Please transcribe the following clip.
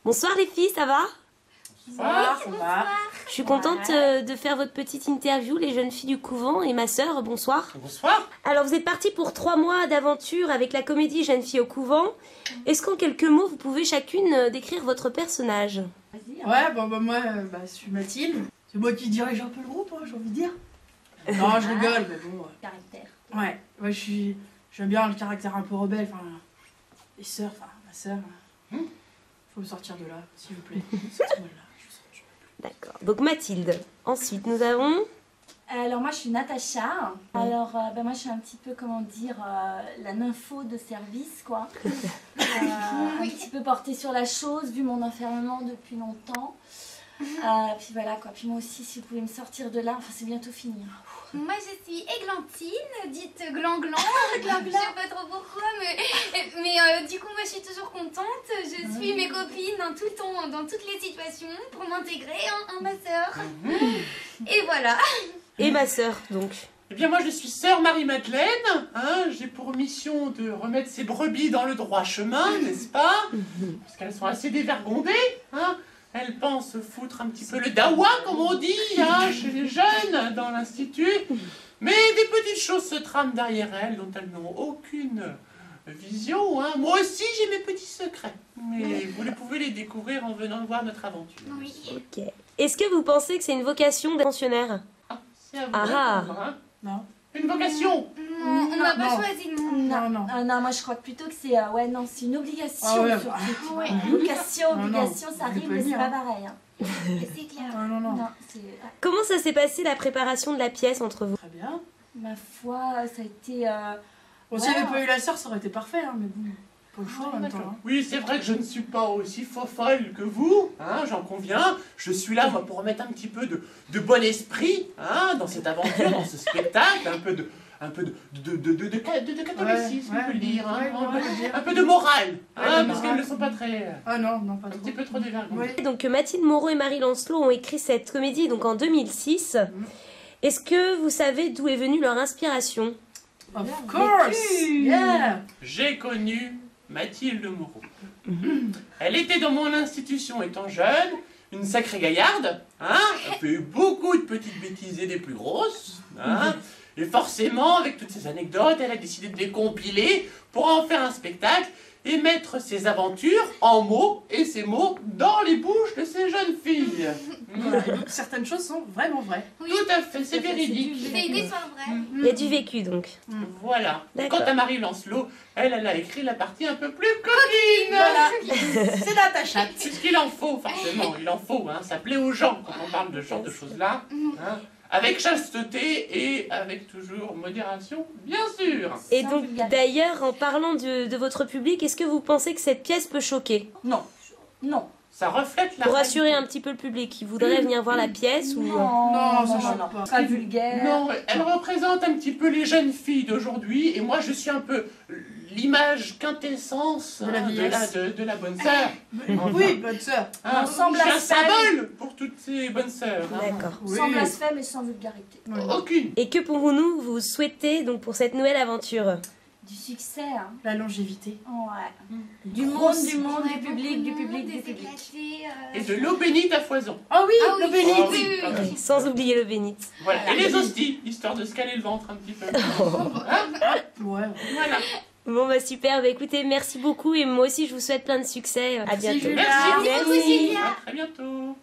Bonsoir les filles, ça va? Bonsoir, ça va. Je suis contente de faire votre petite interview, les jeunes filles du couvent et ma sœur, bonsoir. Bonsoir. Alors vous êtes parties pour 3 mois d'aventure avec la comédie Jeunes filles au couvent. Est-ce qu'en quelques mots, vous pouvez chacune décrire votre personnage? Ouais, moi, je suis Mathilde. C'est moi qui dirige un peu le groupe, j'ai envie de dire. Non, je rigole, mais bon. Caractère. Ouais, j'aime bien le caractère un peu rebelle. Enfin, les sœurs, ma sœur. Faut me sortir de là, s'il vous plaît. Sortez-moi de là. D'accord. Donc Mathilde. Ensuite, nous avons... Alors moi je suis Natacha. Alors moi je suis un petit peu, comment dire, la nympho de service quoi. Un petit peu portée sur la chose vu mon enfermement depuis longtemps. Puis voilà quoi, puis moi aussi si vous pouvez me sortir de là, enfin c'est bientôt fini. Moi je suis Églantine, dite Glan-Glan, je sais pas trop pourquoi, mais du coup moi je suis toujours contente, je suis mes copines dans tout le temps, dans toutes les situations pour m'intégrer en ma sœur. Et voilà. Et ma sœur donc. Eh bien moi je suis sœur Marie-Madeleine, j'ai pour mission de remettre ces brebis dans le droit chemin, n'est-ce pas? Parce qu'elles sont assez dévergondées, Elles pensent foutre un petit peu le dawa, comme on dit, chez les jeunes, dans l'institut. Mais des petites choses se trament derrière elles, dont elles n'ont aucune vision. Moi aussi, j'ai mes petits secrets. Mais vous pouvez les découvrir en venant voir notre aventure. Oui. Ok. Est-ce que vous pensez que c'est une vocation des pensionnaires? C'est à vous Ah. de répondre, Non. Une vocation. Non, on n'a pas non. choisi le nom. Non. Non, moi je crois plutôt que c'est c'est une obligation Ah ouais, surtout. Ouais. Vocation, Non, obligation, ça vous rime, pouvez mais c'est venir, pas pareil. C'est clair. Non. Non, c'est... Comment ça s'est passé la préparation de la pièce entre vous? Très bien. Ma foi, ça a été... Bon, s'il n'y avait pas eu la sœur, ça aurait été parfait, mais bon, pas le choix en même temps. Oui, c'est vrai que je ne suis pas aussi folle que vous, j'en conviens. Je suis là, moi, pour remettre un petit peu de bon esprit, dans cette aventure, dans ce spectacle, un peu de catholicisme, on peut le dire, un peu de morale, parce qu'elles ne sont pas très... Ah non, pas un trop. petit peu trop dévergondées. Oui. Donc Mathilde Moreau et Marie Lancelot ont écrit cette comédie donc en 2006. Est-ce que vous savez d'où est venue leur inspiration? Of course. Yeah. J'ai connu Mathilde Moreau. Elle était dans mon institution étant jeune, une sacrée gaillarde, elle a fait eu beaucoup de petites bêtises et des plus grosses, et forcément, avec toutes ces anecdotes, elle a décidé de les compiler pour en faire un spectacle et mettre ses aventures en mots et ses mots dans les bouches de ces jeunes filles. Voilà, et donc, certaines choses sont vraiment vraies. Oui. Tout à fait, c'est véridique. C'est une histoire vraie. Il y a du vécu donc. Voilà. D'accord. Quant à Marie Lancelot, elle a écrit la partie un peu plus coquine. Voilà, c'est Natacha. Puisqu'il en faut, forcément, il en faut. Ça plaît aux gens quand on parle de ce genre de choses-là. Avec chasteté et avec toujours modération, bien sûr. Et Sans donc vulgarité. d'ailleurs, en parlant de votre public, est-ce que vous pensez que cette pièce peut choquer? Non. Ça reflète la Pour rassurer réalité. un petit peu le public qui voudrait venir voir la pièce ou... Non, ça choque pas. Pas vulgaire. Non, elle représente un petit peu les jeunes filles d'aujourd'hui. Et moi, je suis un peu l'image quintessence De la vieillesse. de la bonne sœur. Oui, bonne sœur. Je suis un blasphème. symbole pour toutes ces bonnes sœurs. D'accord. Oui. Sans blasphème et sans vulgarité. Aucune. Et que pour vous souhaitez donc pour cette nouvelle aventure? Du succès, La longévité. Ouais. Du Grosse. monde, du Ouais, public, du beaucoup de public, monde, du des public. éclatés, Et de l'eau bénite à foison. Ah oui, Ah le oui. bénite. Ah oui, quand même. Sans oublier le bénite. Voilà. Et les hosties, histoire de se caler le ventre un petit peu. Ouais. Voilà. Bon bah super, bah écoutez, merci beaucoup et moi aussi je vous souhaite plein de succès. À Merci, bientôt. Julia. Merci. Merci beaucoup, Julia. À très bientôt.